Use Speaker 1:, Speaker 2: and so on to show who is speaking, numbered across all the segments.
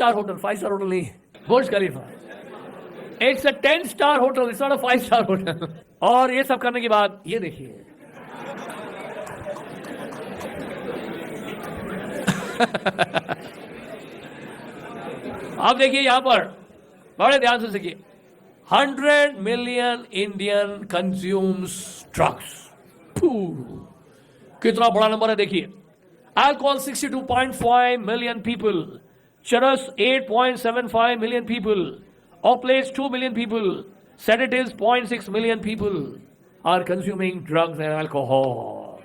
Speaker 1: Star hotel, 5 star hotel नहीं, Burj Khalifa. It's a 10 star hotel, it's not a 5 star hotel. और ये सब करने के बाद ये देखिए आप देखिए यहां पर बड़े ध्यान से देखिए, 100 मिलियन इंडियन कंज्यूम्स ड्रग्स। कितना बड़ा नंबर है देखिए। अल्कोहल 62.5 मिलियन पीपल, चरस 8.75 million people, opiates 2 million people, sedatives 0.6 million people are consuming drugs and alcohol.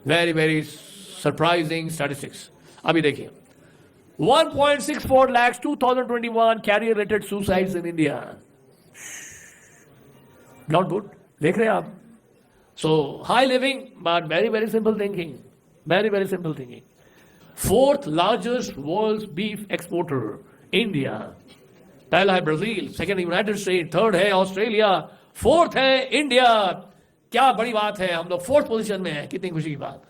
Speaker 1: Very, very surprising statistics. अभी देखिए 1.64 lakhs 2021 career-related suicides in India. Not good. देख रहे हैं आप? So high living, but very, very simple thinking. Very, very simple thinking. Fourth largest world's beef exporter, India. पहला है Brazil, second United state, third है Australia, fourth है India. क्या बड़ी बात है, हम लोग फोर्थ पोजीशन में हैं, कितनी खुशी की बात।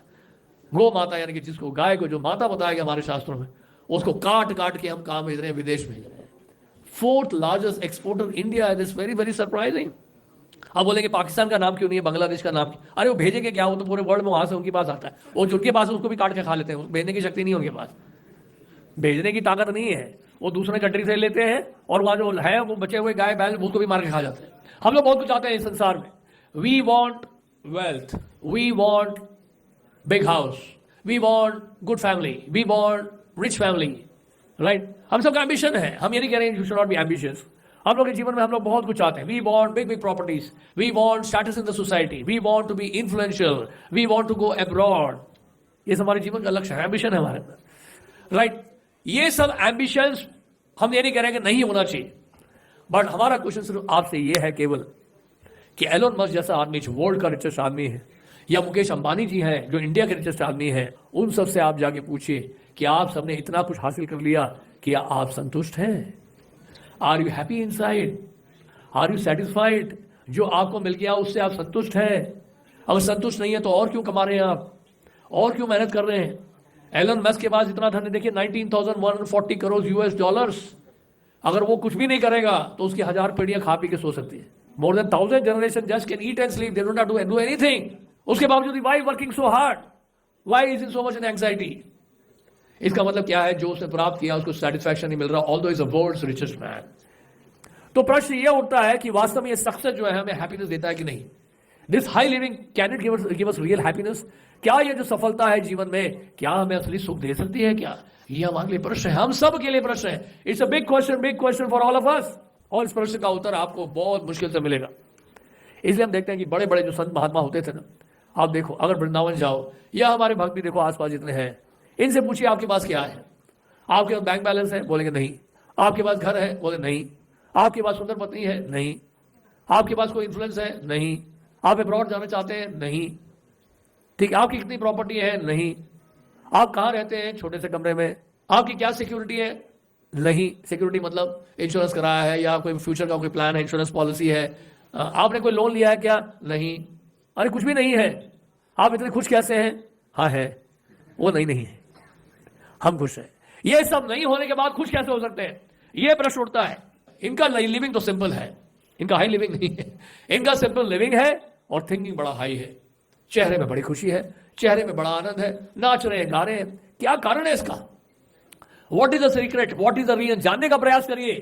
Speaker 1: गौ माता यानी कि जिसको गाय को जो माता बताया गया हमारे शास्त्रों में, उसको काट काट के हम कहाँ भेज रहे हैं, विदेश भेज रहे हैं। फोर्थ लार्जेस्ट एक्सपोर्टर इंडिया है। This very very surprising. अब बोलेंगे पाकिस्तान का नाम क्यों नहीं है, बांग्लादेश का नाम, अरे वो भेजेंगे क्या, वो तो पूरे वर्ल्ड में वहां से उनके पास आता है, वो जो उनके पास है उसको भी काट के खा लेते हैं, भेजने की शक्ति नहीं है उनके पास, भेजने की ताकत नहीं है, वो दूसरे कंट्री से लेते हैं और वहां जो है वो बचे हुए गाय बैल उसको भी मार के खा जाते हैं। हम लोग बहुत कुछ चाहते हैं इस संसार में। We want wealth, we want big house, we want good family, we want rich family, right. हम सबका एम्बिशन है, हम ये नहीं कह रहे हैं you should not be ambitious. हम लोग के जीवन में हम लोग बहुत कुछ चाहते हैं। We want big big properties, we want status in the society, we want to be influential, we want to go abroad. ये हमारे जीवन का लक्ष्य है, एम्बिशन है हमारे अंदर, राइट। ये सब एम्बिशंस हम ये नहीं कह रहे हैं कि नहीं होना चाहिए, बट हमारा क्वेश्चन सिर्फ आपसे ये है केवल कि एलोन मस्क जैसा आदमी जो वर्ल्ड का रिचेस्ट आदमी है, या मुकेश अंबानी जी हैं जो इंडिया के रिचेस्ट आदमी हैं, उन सब से आप जाके पूछिए कि आप सबने इतना कुछ हासिल कर लिया, क्या आप संतुष्ट हैं? Are you happy inside? Are you satisfied? जो आपको मिल गया उससे आप संतुष्ट हैं? अगर संतुष्ट नहीं है तो और क्यों कमा रहे हैं आप, और क्यों मेहनत कर रहे हैं? एलन मस्क के पास इतना धन है, देखिए 19,140 करोड़ यूएस डॉलर्स। अगर वो कुछ भी नहीं करेगा तो उसकी 1000 पीढ़ियां खा पी के सो सकती है। More than 1000 generation just can eat and sleep, they don't have to do anything. उसके बावजूद why working so hard, why is in so much in anxiety? इसका मतलब क्या है, जो उसने प्राप्त किया उसको सेटिस्फैक्शन नहीं मिल रहा, although is a world's richest man. तो प्रश्न ये उठता है कि वास्तव में ये सक्सेस जो है हमें हैप्पीनेस देता है कि नहीं? This high living can it give us real happiness? क्या ये जो सफलता है जीवन में, क्या हमें असली सुख दे सकती है क्या? ये हमारे लिए प्रश्न है, हम सब के लिए प्रश्न है। It's a big question for all of us. और इस प्रश्न का उत्तर आपको बहुत मुश्किल से मिलेगा। इसलिए हम देखते हैं कि बड़े बड़े जो संत महात्मा होते थे ना, आप देखो, अगर वृंदावन जाओ या हमारे भक्त भी देखो आसपास जितने हैं, इनसे पूछिए आपके पास क्या है? आपके पास बैंक बैलेंस है? बोलेंगे नहीं। आपके पास घर है? बोले नहीं। आपके पास सुंदर पत्नी है? नहीं। आपके पास कोई इन्फ्लुएंस है? नहीं। आप अब्रॉड जाना चाहते हैं? नहीं। ठीक है। आपकी कितनी प्रॉपर्टी है? नहीं। आप कहाँ रहते हैं? छोटे से कमरे में। आपकी क्या सिक्योरिटी है? नहीं। सिक्योरिटी मतलब इंश्योरेंस कराया है या कोई फ्यूचर का कोई प्लान है, इंश्योरेंस पॉलिसी है? आपने कोई लोन लिया है क्या? नहीं। अरे कुछ भी नहीं है। आप इतने खुश कैसे हैं? हाँ है। वो नहीं है, हम खुश हैं। ये सब नहीं होने के बाद खुश कैसे हो सकते हैं? ये प्रश्न उठता है। इनका लिविंग तो सिंपल है, इनका हाई लिविंग नहीं है। इनका सिंपल लिविंग है और थिंकिंग बड़ा हाई है। चेहरे में बड़ी खुशी है, चेहरे में बड़ा आनंद है, नाच रहे हैं, गा रहे हैं। क्या कारण है इसका? What is the secret, what is the reason? जानने का प्रयास करिए।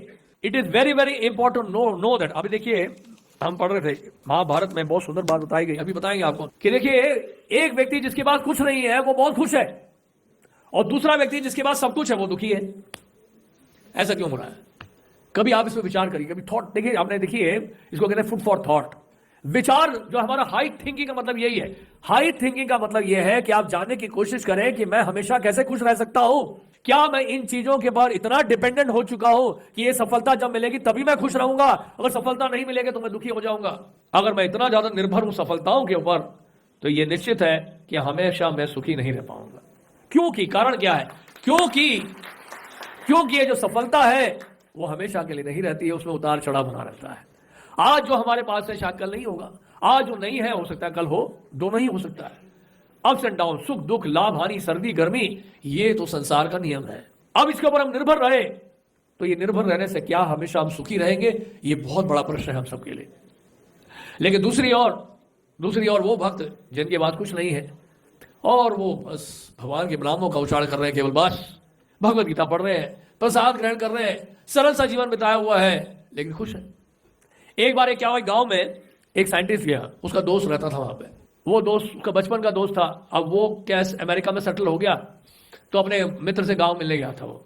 Speaker 1: It is very very important know that. अभी देखिए, हम पढ़ रहे थे महाभारत में, बहुत सुंदर बात बताई गई, अभी बताएंगे आपको कि देखिए, एक व्यक्ति जिसके पास कुछ नहीं है वो बहुत खुश है, और दूसरा व्यक्ति जिसके पास सब कुछ है वो दुखी है। ऐसा क्यों हो रहा है? कभी आप इस पर विचार करिए, कभी थॉट देखिए। आपने देखिए, इसको कहते हैं फूड फॉर थॉट। विचार जो हमारा हाई थिंकिंग का मतलब यही है। हाई थिंकिंग का मतलब यह है कि आप जानने की कोशिश करें कि मैं हमेशा कैसे खुश रह सकता हूं। क्या मैं इन चीजों के ऊपर इतना डिपेंडेंट हो चुका हूं कि ये सफलता जब मिलेगी तभी मैं खुश रहूंगा, अगर सफलता नहीं मिलेगी तो मैं दुखी हो जाऊंगा? अगर मैं इतना ज्यादा निर्भर हूं सफलताओं के ऊपर, तो यह निश्चित है कि हमेशा मैं सुखी नहीं रह पाऊंगा। क्योंकि कारण क्या है? क्योंकि ये जो सफलता है वो हमेशा के लिए नहीं रहती है, उसमें उतार चढ़ाव बना रहता है। आज जो हमारे पास है शायद कल नहीं होगा, आज जो नहीं है हो सकता है कल हो, दोनों ही हो सकता है। अप्स एंड डाउन, सुख दुख, लाभ हानि, सर्दी गर्मी, ये तो संसार का नियम है। अब इसके ऊपर हम निर्भर रहे तो ये निर्भर रहने से क्या हमेशा हम सुखी रहेंगे, ये बहुत बड़ा प्रश्न है हम सबके लिए। लेकिन दूसरी ओर वो भक्त जिनके पास कुछ नहीं है और वो बस भगवान के नामों का उच्चारण कर रहे हैं, केवल बस भगवत गीता पढ़ रहे हैं, प्रसाद ग्रहण कर रहे हैं, सरल सा जीवन बिताया हुआ है लेकिन खुश है। एक बार क्या हुआ, गांव में एक साइंटिस्ट गया, उसका दोस्त रहता था वहां पे। वो दोस्त उसका बचपन का दोस्त था। अब वो क्या अमेरिका में सेटल हो गया तो अपने मित्र से गांव मिलने गया था वो।